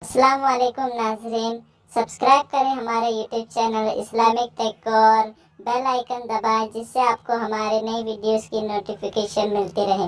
अस्सलाम वालेकुम नाज़रीन, सब्सक्राइब करें हमारे यूट्यूब चैनल इस्लामिक टेक और बेल आइकन दबाएं जिससे आपको हमारे नई वीडियोस की नोटिफिकेशन मिलती रहे।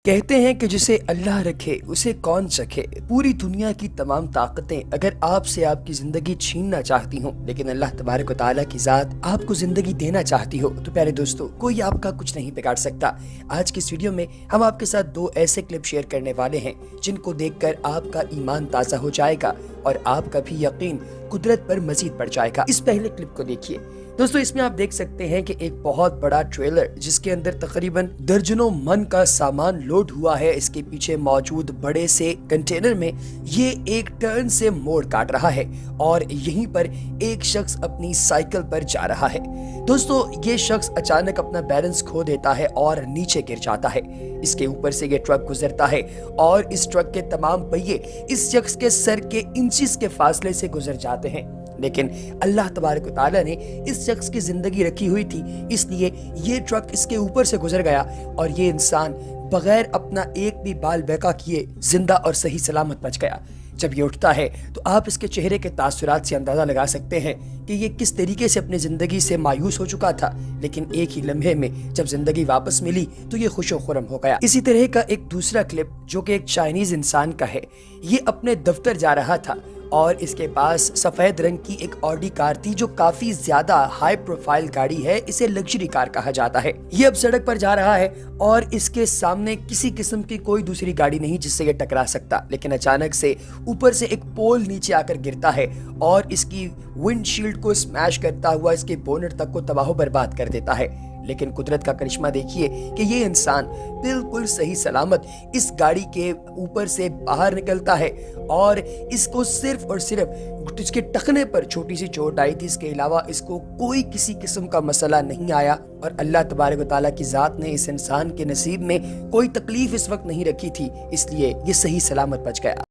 कहते हैं कि जिसे अल्लाह रखे उसे कौन चखे। पूरी दुनिया की तमाम ताकतें अगर आपसे आपकी जिंदगी छीनना चाहती हों, लेकिन अल्लाह तबारक व तआला की जात आपको जिंदगी देना चाहती हो, तो प्यारे दोस्तों, कोई आपका कुछ नहीं बिगाड़ सकता। आज की इस वीडियो में हम आपके साथ दो ऐसे क्लिप शेयर करने वाले हैं जिनको देखकर आपका ईमान ताज़ा हो जाएगा और आपका भी यकीन कुदरत पर मजीद बढ़ जाएगा। इस पहले क्लिप को देखिए दोस्तों। इसमें आप देख सकते हैं कि एक बहुत बड़ा ट्रेलर जिसके अंदर तकरीबन दर्जनों मन का सामान लोड हुआ है, इसके पीछे मौजूद बड़े से कंटेनर में ये एक टर्न से मोड़ काट रहा है और यहीं पर एक शख्स अपनी साइकिल पर जा रहा है। दोस्तों, ये शख्स अचानक अपना बैलेंस खो देता है और नीचे गिर जाता है। इसके ऊपर से ये ट्रक गुजरता है और इस ट्रक के तमाम पहिए इस शख्स के सर के इंचेस के फासले से गुजर जाते हैं, लेकिन अल्लाह तबारक व तआला ने इस शख्स की जिंदगी रखी हुई थी, इसलिए ये ट्रक इसके ऊपर से गुजर गया और ये इंसान बगैर अपना एक भी बाल बैका किए जिंदा और सही सलामत बच गया। जब ये उठता है तो आप इसके चेहरे के तासुरात से अंदाजा लगा सकते हैं कि ये किस तरीके से अपनी जिंदगी से मायूस हो चुका था, लेकिन एक ही लम्हे में जब जिंदगी वापस मिली तो ये खुशो खुरम हो गया। इसी तरह का एक दूसरा क्लिप जो कि एक चाइनीज इंसान का है, ये अपने दफ्तर जा रहा था और इसके पास सफेद रंग की एक ऑडी कार थी जो काफी ज्यादा हाई प्रोफाइल गाड़ी है, इसे लग्जरी कार कहा जाता है। ये अब सड़क पर जा रहा है और इसके सामने किसी किस्म की कोई दूसरी गाड़ी नहीं जिससे ये टकरा सकता, लेकिन अचानक से ऊपर से एक पोल नीचे आकर गिरता है और इसकी विंडशील्ड को स्मैश करता हुआ इसके बोनट तक को तबाह बर्बाद कर देता है। लेकिन कुदरत का करिश्मा देखिए कि ये इंसान बिल्कुल सही सलामत इस गाड़ी के ऊपर से बाहर निकलता है और इसको सिर्फ और सिर्फ इसके टखने पर छोटी सी चोट आई थी, इसके अलावा इसको कोई किसी किस्म का मसला नहीं आया और अल्लाह तबारक व तआला की जात ने इस इंसान के नसीब में कोई तकलीफ इस वक्त नहीं रखी थी, इसलिए ये सही सलामत बच गया।